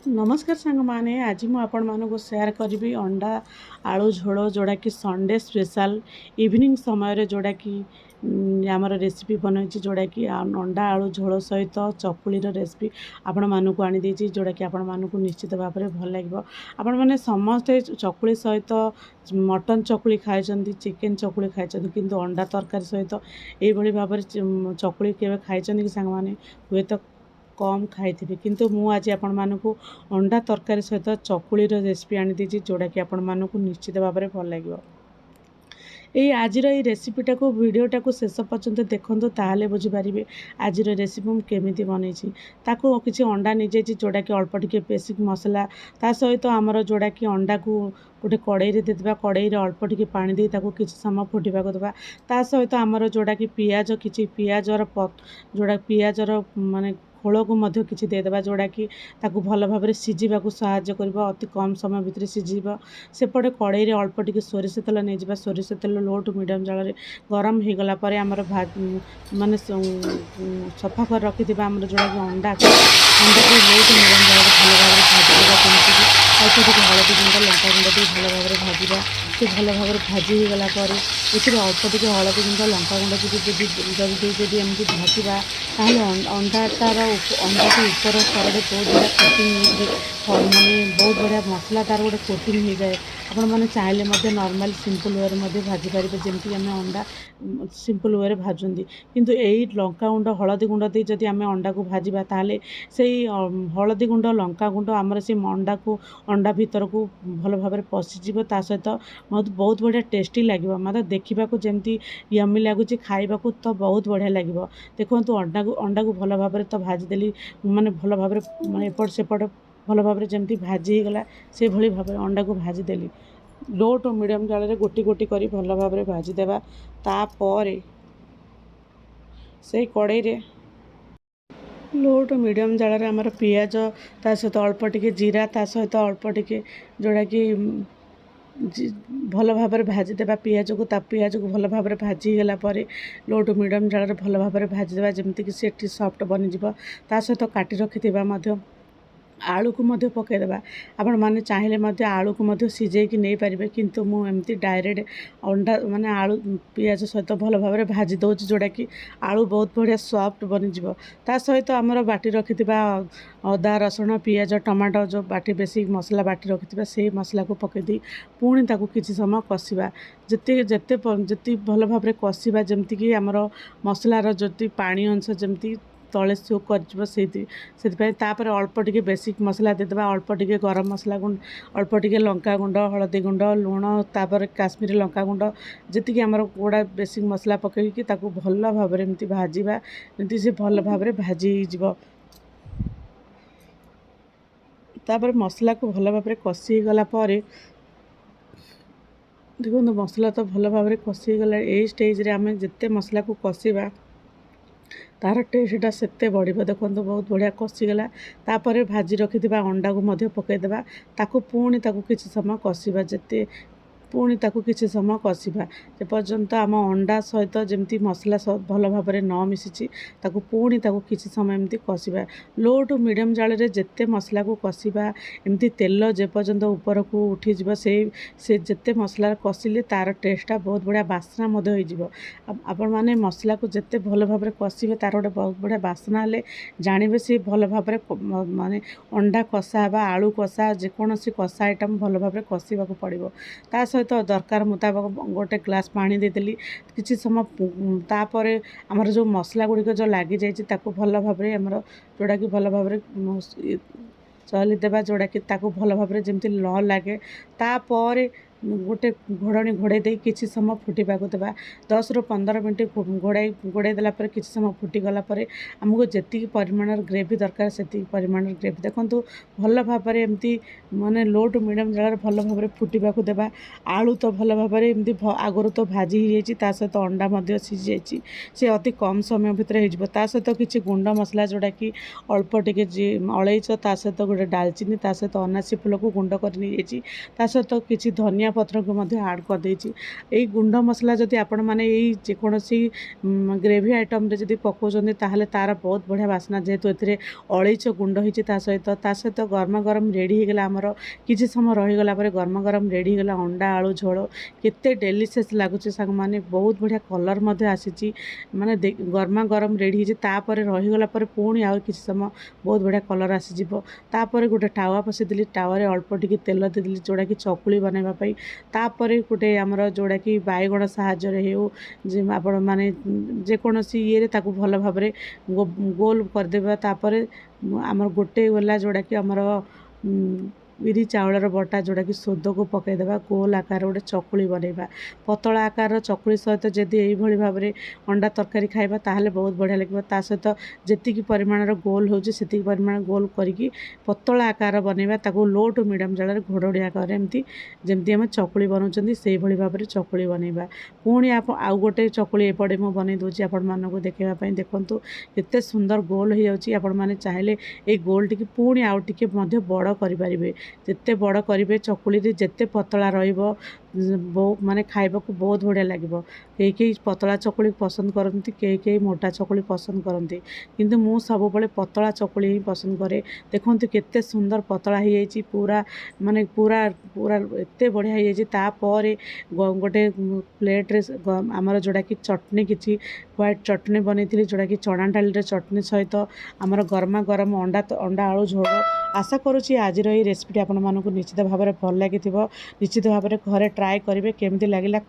नमस्कार सांग माने आज मु आपण मानक शेयर करी अंडा आलू झोल जोड़ा कि संडे स्पेशल इवनिंग समय जोड़ा कि आमर रेसिपी बनई जोड़ा कि अंडा आलू झोल सहित चकुली रेसिपी आपण मानक आनी जोड़ा कि आपण मानक निश्चित भाव में भल लगे। आपण मैंने समस्ते चकुली सहित मटन चकुली खाई चिकेन चकुली खाई किंतु अंडा तरकारी सहित ये भाव में चकुली के खाई कि सांग मैंने हुए तो कम खाई किंतु मु आज आपण मानक अंडा तरकारी सहित चकुली रेसिपी आनी दीजिए जोड़ा कि आपण मानक निश्चित भाव में भल लगे। ये आज रेसिपीटा को वीडियोटा को शेष पर्यंत देखते ताहले बुझीपारे आज रेसिपी मुझे केमी बनई कि अंडा नहीं जोड़ा कि अल्प टिके बेसिक मसला ता सहित आमर जोड़ा कि अंडा को गोटे कड़ई देवा कड़ई अल्प टिके पानी दे कि समय फुटा देवा ता सहित आमर जोड़ा कि पियाज कि पियाजर जोड़ा पियाजर माने खोल को मध्य किसी देदेबा जोड़ा कि ताकू भल भाव में सीझा साहाय्य कर अति कम समय भितर सीझ सेपटे कड़ई अल्प टिके सोरिष तेल नहीं सोरिष तेल लो टू मीडियम जल गरम हो गलापर आमर माने सफा कर रखि जोड़ा कि अंडा को लो टू मीडियम जल भल भाव भाजवा जमीक अल्प टिके हलदी गुंड लंका गुंड टे भल भाव में भाजवा से भल भाव में भाजी हो गलापर ए अल्प टिके हलदी गुंड लंका गुंड जब एमती भाजवा ताहले अंडाटार अंडा को ऊपर स्तर बहुत बढ़िया कोटिंग माने बहुत बढ़िया मसला तार गोटे कोटिंग हो जाए। आपण मैंने चाहिए नॉर्मल सिंपल वे में भाजी पारे जमीक आम अंडा सिंपल वे भाजती किंतु यही लंका गुंड हलदी गुंड दे जदि आम अंडा को भाजवा ताहले से हलदी गुंड लंका गुंड आमर से अंडा को अंडा भीतर को भल भाव में पशिज सहित बहुत बढ़िया टेस्टी लगे मतलब देखा जमी यमी लगुच खाइबा तो बहुत बढ़िया लगे। देखो अंडा को भल भाव में तो भाजीदेली माने भल भाव में माने एपट सेपट भल भाव में जमी भाजी होगला से भली भाव में अंडा को भाजीदेली लो टू मीडियम जल गोटी गोटी करी भल भाव में भाजीदेवा तापर से कड़ई लो टू मीडियम जल आमर पियाज ता सहित अल्प टिके जीरा ता सहित अल्प टिके जोड़ा कि भल भाव में भाजीदेवा पियाज को भल भाव में भाजीगला लो टू मीडियम जल भल भाव में भाजीदेवा जमीक सी सफ्ट बनीज ता सहित काटी रखि आलू को मध्य पकईदेवा आपण मैंने चाहिए आलू को मध्य सीझेकी नहीं पारे किंतु मुझे डायरेक्ट अंडा माने आलू पियाज सहित भल भाव में भाजी दूसरी जोड़ा कि आलू बहुत बढ़िया सॉफ्ट बनीज ता सहित आमर बाटी रखि अदा रसुण पियाज टमाटो जो बाटी बेसिक मसला बाटी रखि से मसला को पकईदी पुणी ताकू किसी समय कषा जिते जिते जी भल भाव में कषा जमीक आमर मसलार जी पानी अंश जमी तले शो कर अल्प टिके बेसिक मसला देदेबा अल्प टिके गरम मसला गुंड अल्प टिके लंका गुंड हलदी गुंड लुण तापर काश्मीरी लंका गुंड जी आमर गोड़ा बेसिक मसला पकईकी ताकू भल भाव में एमती भाजवा एमती से भल भाव में भाजी तापर मसला को भल भाव में कषी गला देखो मसला तो भल भाव में कषी गला ये स्टेज रे आम जिते मसला को कषा तार टेस्टा से बढ़ देखो बहुत बढ़िया कषीगला तापर भाजी रखि अंडा को मध्य पकईदेवा ताकू पुणी ताकू किसी समय कषा जिते पुणी ताकू किसी समय कषा जे पर्यंत आम अंडा सहित जमी मसला भल भाव में न मिसी ताकू पुणी ताकू किसी समय एमती कषा लो टू मीडियम जाल जिते मसला को कषा एमती तेल जे पर्यंत ऊपर को उठीज से जिते मसला कषिले तार टेस्टा बहुत बढ़िया बास्ना आपण मैंने मसला को जिते भल भाव में कषे तार गोटे बहुत बढ़िया बास्ना हेल्ले जानवे सी भल भाव में माने अंडा कषा आलू कषा जेकोसी कषा आइटम भल भाव में कषा पड़ो ता सहित दरकार मुताबक गोटे ग्लास पानी देदेली किसी समय तापर आमर जो मसला गुड़िक जो लगी जाइए भल भाव में आमर जोड़ा कि भल भाव में चली देवा जोड़ा कि भल भाव में जमी न लगे तापर गोटे घोड़नी घोड़े दे किसी समय फुटवाक देवा 10 ରୁ 15 मिनट घोड़ाई देलापर किसी समय फुटीगला आमको जी परिमाण ग्रेवी दरकार से परिमाण ग्रेवी देखूँ भल भाव में एमती माने लो टू मीडियम जल भल भाव में फुटवाक देवा आलू तो भल भाव में एमती आगुरी तो भाजी हो सहित अंडा सीझी जाइए सी अति कम समय भितर हो सहित किसी गुंड मसला जोड़ा कि अल्प टिके अलैच सहित गोटे डालचीनी सहित अनासी फूल को गुंड कर सहित किसी धनिया धनिया पत्र को मध्य ऐड कर देछि। एई गुंड मसला जदि आपण माने एई जेकोसी ग्रेवी आइटम रे जदि पकाउछन्ती ताहले तार बहुत बढ़िया बास्ना, जेहेतु एथिरे अलैच गुंड होइछि ता सहित गरमा गरम रेडी होगला। आमर किछि समय रहीगला पर गरमा गरम रेडी होगला अंडा आलू झोल। केते डेलीशियस लागुछि सांग माने, बहुत बढ़िया कलर मध्य आसीछि। माने गरमा गरम रेडी होइछि तापर रहीगला पर पुणी आ किछि समय बहुत बढ़िया कलर आसीजिवो। तापर गोटे टावा बसैदेली, टावर अल्प टिके तेल देदेली जोड़ा कि चकुली बनैबा पई। तापर गोटे आमर जोड़ा कि बाइगण साहाय्य रे हेउ जे आपण माने जेकोसी ये रे ताकू भल भाबरे गोल करदेबा। तापर आमर गोटे गला जोड़ा कि आमर बिरी चाउलर बटा जोड़ा कि सोद को पकईदेवा, गोल आकार गोटे चकुली बनैबा। पतला आकार चकुली सहित जदि यही भाव में अंडा तरकारी खाइबा ताहले बहुत बढ़िया लगे। ता सहित जेतिकी परिमाणर गोल होउछि सेतिकी परिमाण गोल करिकी पतला आकार बनैबा, ताको लो टू मीडियम जाल घोड़ोड़िया करे एमती जेमती आम चकुली बनाउछन्ती सेही भली भाव में चकुली बनैबा। पुणी आप आउ गोटे चकुली एपटे मु बनै दोछि आपण मानकु देखैबा पई। देखंतु केते सुंदर गोल हो जाउछि। आपण माने चाहिले ए गोल टिके पुणी आउ टिके मध्य बड़ करि परिबे। जेते बड़ करिवे चकुली रे जेते पतला रहिबो माने खाइबा को बहुत बढ़िया लगिबो। केही केही पतला चकुली पसंद करती, केही केही मोटा चकुली पसंद करती, किंतु मु सब बळे पतला चकुली ही पसंद करे। देखंतु केते सुंदर पतला हो जाइछि, पूरा माने पूरा पूरा एते बढ़िया हो जाइछि। तापर गोटे प्लेट रे हमर जोड़ा कि चटनी किछि व्हाइट चटनी बनैथिली, जोड़ा कि चना डाली रे चटनी सहित हमर गरमा गरम अंडा आलू झोल। आशा करुछि आज रेसिपी आपण मानकु निश्चित भाव में भल लगी, निश्चित भाव में घरे ट्राए करेंगे। केमती लगिला